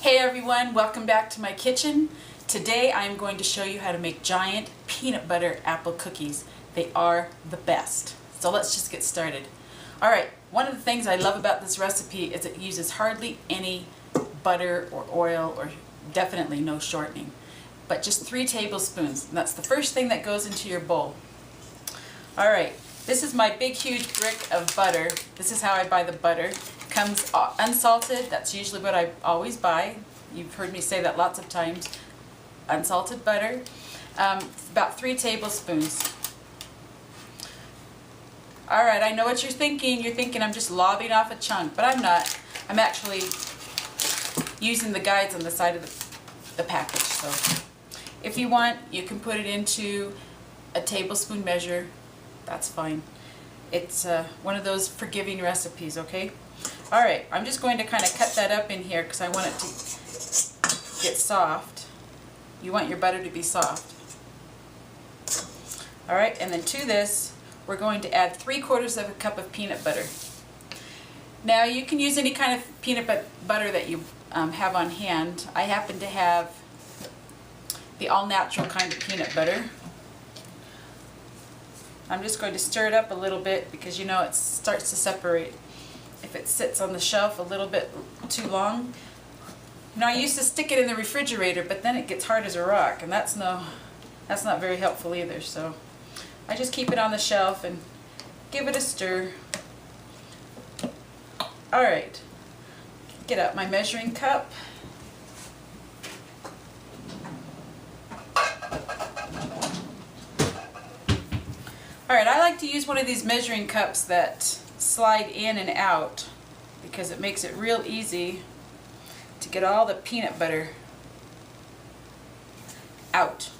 Hey everyone, welcome back to my kitchen. Today I'm going to show you how to make giant peanut butter apple cookies. They are the best. So let's just get started. Alright, one of the things I love about this recipe is it uses hardly any butter or oil or definitely no shortening. But just 3 tablespoons. And that's the first thing that goes into your bowl. Alright, this is my big huge brick of butter. This is how I buy the butter. Comes unsalted. That's usually what I always buy. You've heard me say that lots of times. Unsalted butter. About 3 tablespoons. Alright, I know what you're thinking. You're thinking I'm just lobbing off a chunk, but I'm not. I'm actually using the guides on the side of the package. So if you want, you can put it into a tablespoon measure. That's fine. It's one of those forgiving recipes, okay? Alright, I'm just going to kind of cut that up in here because I want it to get soft. You want your butter to be soft. Alright, and then to this, we're going to add 3/4 of a cup of peanut butter. Now, you can use any kind of peanut butter that you have on hand. I happen to have the all-natural kind of peanut butter. I'm just going to stir it up a little bit because you know it starts to separate if it sits on the shelf a little bit too long. You know, I used to stick it in the refrigerator, but then it gets hard as a rock, and that's not very helpful either. So I just keep it on the shelf and give it a stir. Alright, get out my measuring cup. Alright, I like to use one of these measuring cups that slide in and out because it makes it real easy to get all the peanut butter out.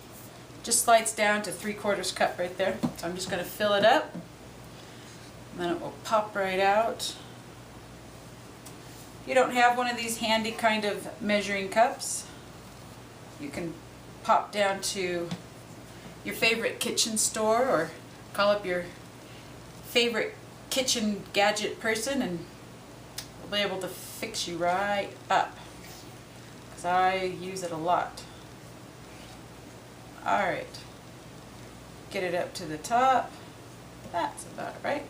Just slides down to 3/4 cup right there. So I'm just going to fill it up and then it will pop right out. If you don't have one of these handy kind of measuring cups, you can pop down to your favorite kitchen store or call up your favorite kitchen gadget person and they'll be able to fix you right up, because I use it a lot. Alright, get it up to the top. That's about right.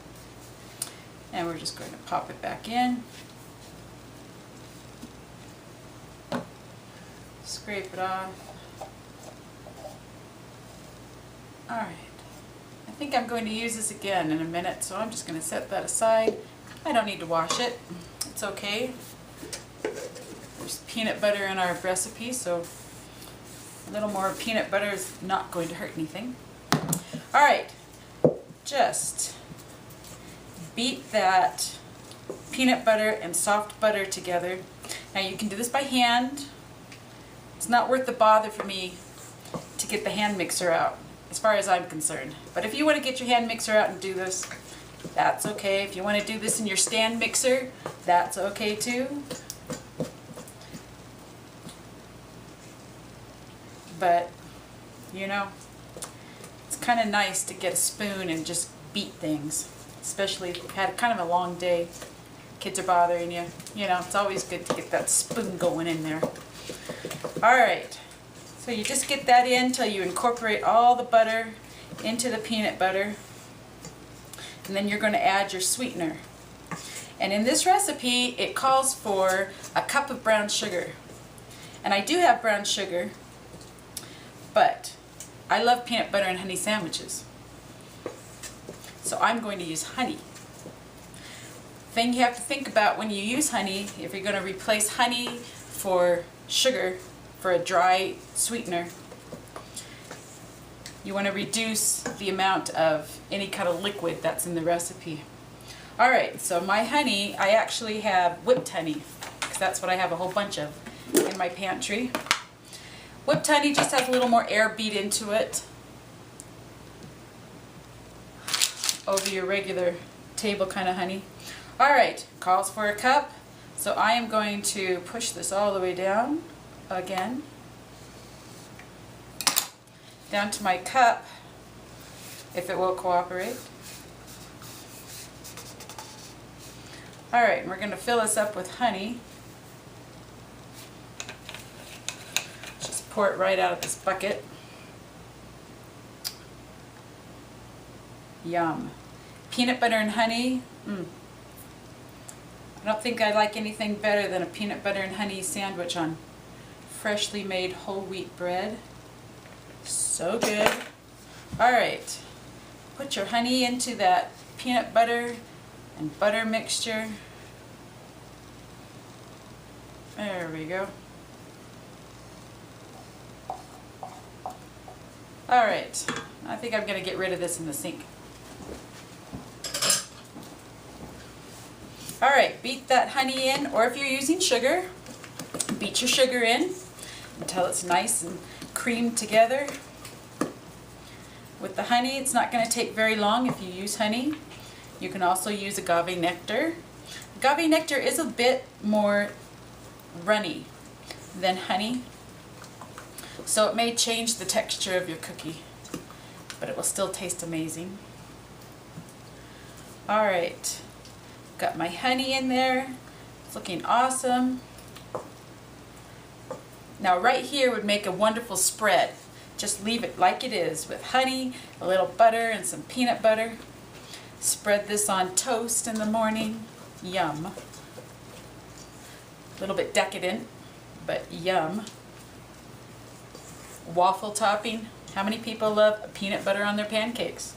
And we're just going to pop it back in. Scrape it off. Alright. I think I'm going to use this again in a minute, so I'm just going to set that aside. I don't need to wash it. It's okay. There's peanut butter in our recipe, so a little more peanut butter is not going to hurt anything. Alright, just beat that peanut butter and soft butter together. Now you can do this by hand. It's not worth the bother for me to get the hand mixer out, as far as I'm concerned. But if you want to get your hand mixer out and do this, that's okay. If you want to do this in your stand mixer, that's okay too. But, you know, it's kind of nice to get a spoon and just beat things, especially if you've had kind of a long day. Kids are bothering you. You know, it's always good to get that spoon going in there. Alright. So you just get that in until you incorporate all the butter into the peanut butter, and then you're going to add your sweetener. And in this recipe it calls for a cup of brown sugar, and I do have brown sugar, but I love peanut butter and honey sandwiches, so I'm going to use honey. Thing you have to think about when you use honey, if you're going to replace honey for sugar, for a dry sweetener, you want to reduce the amount of any kind of liquid that's in the recipe. Alright, so my honey, I actually have whipped honey, because that's what I have a whole bunch of in my pantry. Whipped honey just has a little more air beat into it over your regular table kind of honey. Alright, calls for a cup, so I am going to push this all the way down again, down to my cup, if it will cooperate. Alright, we're going to fill this up with honey. pour it right out of this bucket. Yum. Peanut butter and honey. I don't think I like anything better than a peanut butter and honey sandwich on freshly made whole wheat bread. So good. Alright, put your honey into that peanut butter and butter mixture. There we go. Alright, I think I'm going to get rid of this in the sink. Alright, beat that honey in, or if you're using sugar, beat your sugar in until it's nice and creamed together. With the honey, it's not going to take very long if you use honey. You can also use agave nectar. Agave nectar is a bit more runny than honey, so it may change the texture of your cookie, but it will still taste amazing. Alright, got my honey in there. It's looking awesome. Now right here would make a wonderful spread. Just leave it like it is with honey, a little butter, and some peanut butter. Spread this on toast in the morning. Yum. A little bit decadent, but yum. Waffle topping. How many people love peanut butter on their pancakes?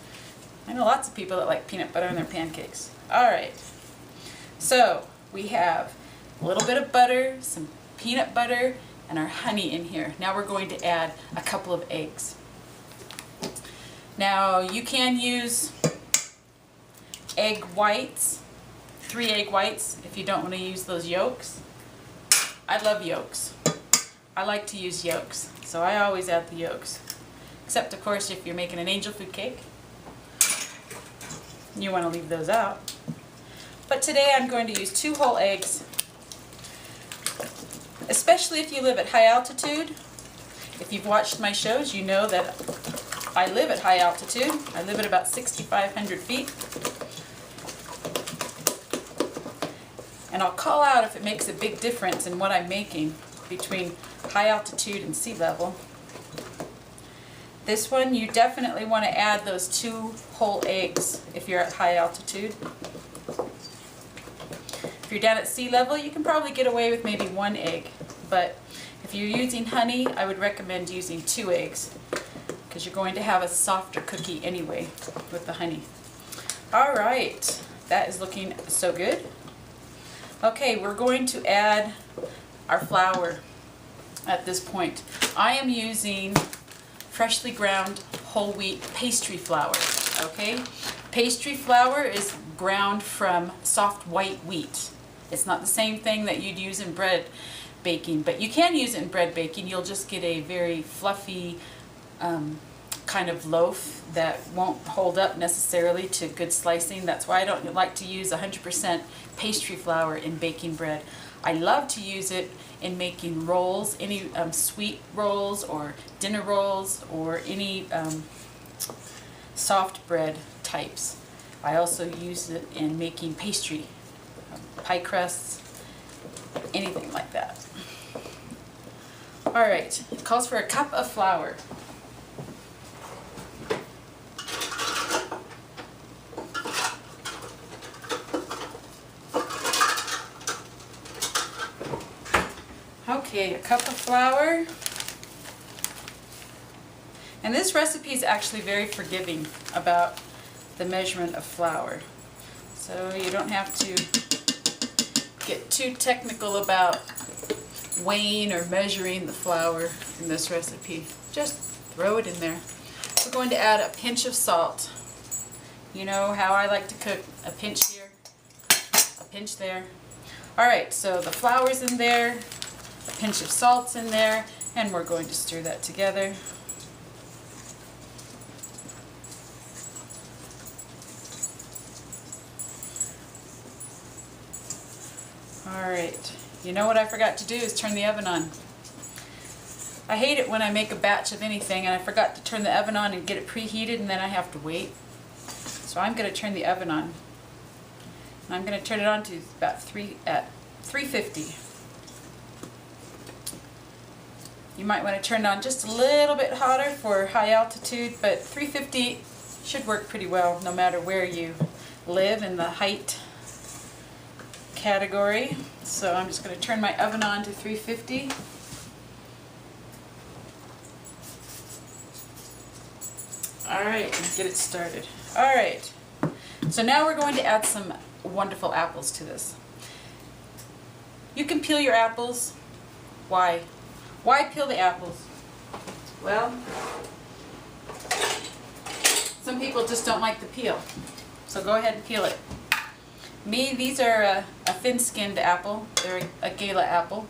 I know lots of people that like peanut butter on their pancakes. Alright, so we have a little bit of butter, some peanut butter, and our honey in here. Now we're going to add a couple of eggs. Now you can use egg whites, 3 egg whites, if you don't want to use those yolks. I love yolks. I like to use yolks, so I always add the yolks. Except of course if you're making an angel food cake, you want to leave those out. But today I'm going to use 2 whole eggs. Especially if you live at high altitude. If you've watched my shows, you know that I live at high altitude. I live at about 6,500 feet. And I'll call out if it makes a big difference in what I'm making between high altitude and sea level. This one, you definitely want to add those 2 whole eggs if you're at high altitude. If you're down at sea level, you can probably get away with maybe 1 egg. But if you're using honey, I would recommend using 2 eggs because you're going to have a softer cookie anyway with the honey. Alright, that is looking so good. Okay, we're going to add our flour at this point. I am using freshly ground whole wheat pastry flour. Okay, pastry flour is ground from soft white wheat. It's not the same thing that you'd use in bread baking, but you can use it in bread baking. You'll just get a very fluffy kind of loaf that won't hold up necessarily to good slicing. That's why I don't like to use 100% pastry flour in baking bread. I love to use it in making rolls, any sweet rolls or dinner rolls or any soft bread types. I also use it in making pastry, pie crusts, anything like that. Alright, it calls for a cup of flour. Okay, a cup of flour. And this recipe is actually very forgiving about the measurement of flour. So you don't have to get too technical about weighing or measuring the flour in this recipe. Just throw it in there. We're going to add a pinch of salt. You know how I like to cook. A pinch here, a pinch there. Alright, so the flour's in there, a pinch of salt's in there, and we're going to stir that together. Alright, you know what I forgot to do is turn the oven on. I hate it when I make a batch of anything and I forgot to turn the oven on and get it preheated and then I have to wait. So I'm going to turn the oven on. And I'm going to turn it on to about 350. You might want to turn it on just a little bit hotter for high altitude, but 350 should work pretty well no matter where you live in the height category. So I'm just going to turn my oven on to 350. Alright, and get it started. Alright, so now we're going to add some wonderful apples to this. You can peel your apples. Why? Why peel the apples? Well, some people just don't like the peel. So go ahead and peel it. Me, these are a thin-skinned apple. They're a Gala apple.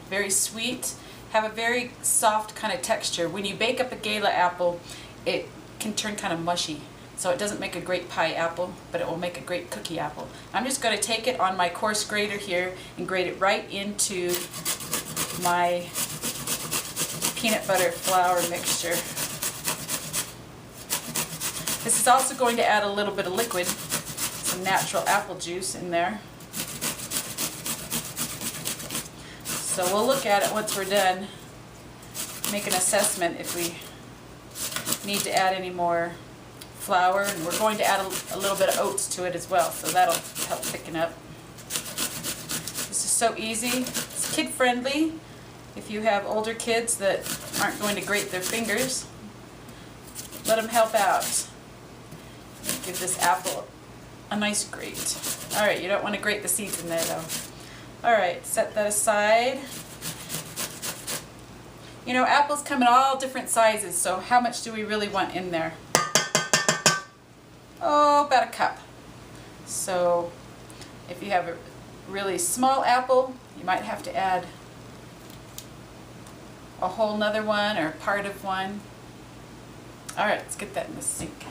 Very sweet. Have a very soft kind of texture. When you bake up a Gala apple, it can turn kind of mushy. So it doesn't make a great pie apple, but it will make a great cookie apple. I'm just going to take it on my coarse grater here and grate it right into my peanut butter flour mixture. This is also going to add a little bit of liquid, some natural apple juice in there. So we'll look at it once we're done, make an assessment if we need to add any more flour, and we're going to add a little bit of oats to it as well, so that'll help thicken up. This is so easy. It's kid friendly. If you have older kids that aren't going to grate their fingers, let them help out. Give this apple a nice grate. Alright, you don't want to grate the seeds in there though. Alright, set that aside. You know, apples come in all different sizes, so how much do we really want in there? Oh, about a cup. So if you have a really small apple, you might have to add a whole nother one or part of one. Alright, let's get that in the sink.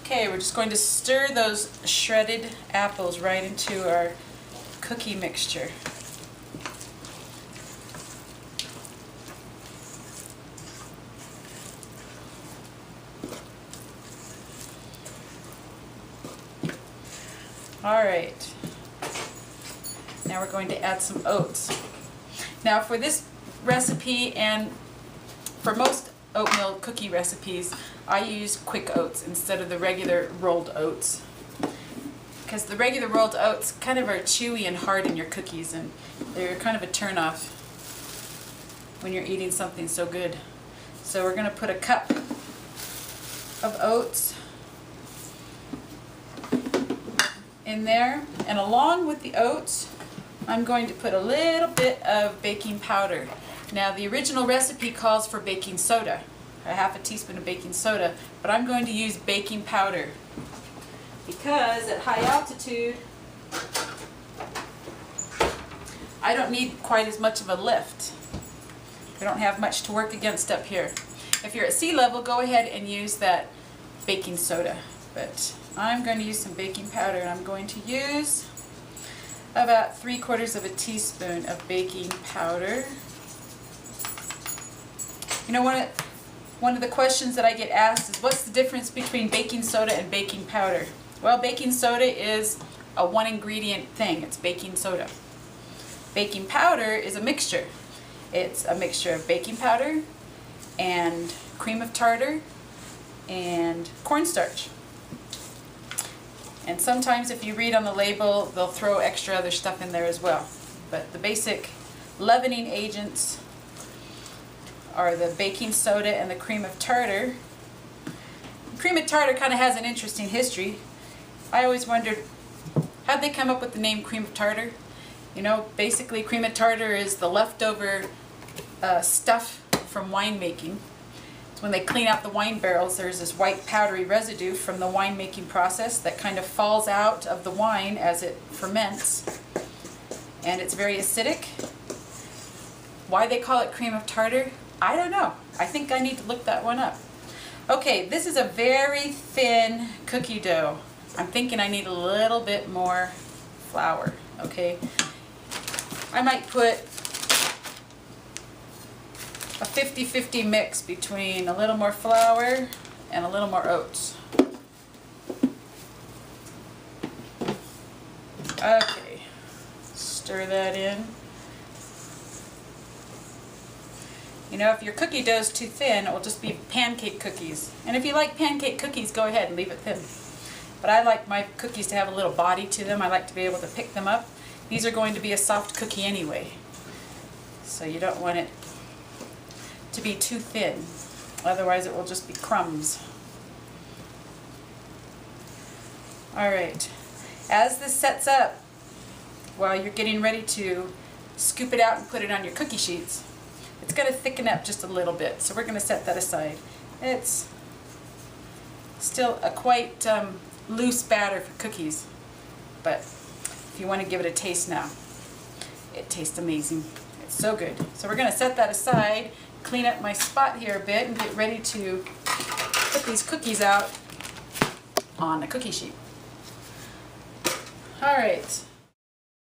Okay, we're just going to stir those shredded apples right into our cookie mixture. Alright, now we're going to add some oats. Now for this recipe and for most oatmeal cookie recipes, I use quick oats instead of the regular rolled oats. Because the regular rolled oats kind of are chewy and hard in your cookies, and they're kind of a turn-off when you're eating something so good. So we're going to put a cup of oats in there, and along with the oats I'm going to put a little bit of baking powder. Now the original recipe calls for baking soda, a half a teaspoon of baking soda, but I'm going to use baking powder because at high altitude I don't need quite as much of a lift. I don't have much to work against up here. If you're at sea level, go ahead and use that baking soda, but I'm going to use some baking powder, and I'm going to use about 3/4 of a teaspoon of baking powder. You know, one of the questions that I get asked is, what's the difference between baking soda and baking powder? Well, baking soda is a one ingredient thing. It's baking soda. Baking powder is a mixture. It's a mixture of baking powder and cream of tartar and cornstarch. And sometimes if you read on the label, they'll throw extra other stuff in there as well. But the basic leavening agents are the baking soda and the cream of tartar. Cream of tartar kind of has an interesting history. I always wondered, how'd they come up with the name cream of tartar? You know, basically cream of tartar is the leftover stuff from winemaking. It's when they clean out the wine barrels, there's this white powdery residue from the winemaking process that kind of falls out of the wine as it ferments. And it's very acidic. Why they call it cream of tartar, I don't know. I think I need to look that one up. Okay, this is a very thin cookie dough. I'm thinking I need a little bit more flour, okay? I might put a 50-50 mix between a little more flour and a little more oats. Okay, Stir that in. You know, if your cookie dough is too thin, it will just be pancake cookies. And if you like pancake cookies, go ahead and leave it thin. But I like my cookies to have a little body to them. I like to be able to pick them up. These are going to be a soft cookie anyway. So you don't want it to be too thin. Otherwise it will just be crumbs. Alright, as this sets up, while you're getting ready to scoop it out and put it on your cookie sheets, it's going to thicken up just a little bit. So we're going to set that aside. It's still a quite loose batter for cookies, but if you want to give it a taste now, it tastes amazing. It's so good. So we're going to set that aside, clean up my spot here a bit, and get ready to put these cookies out on a cookie sheet. Alright,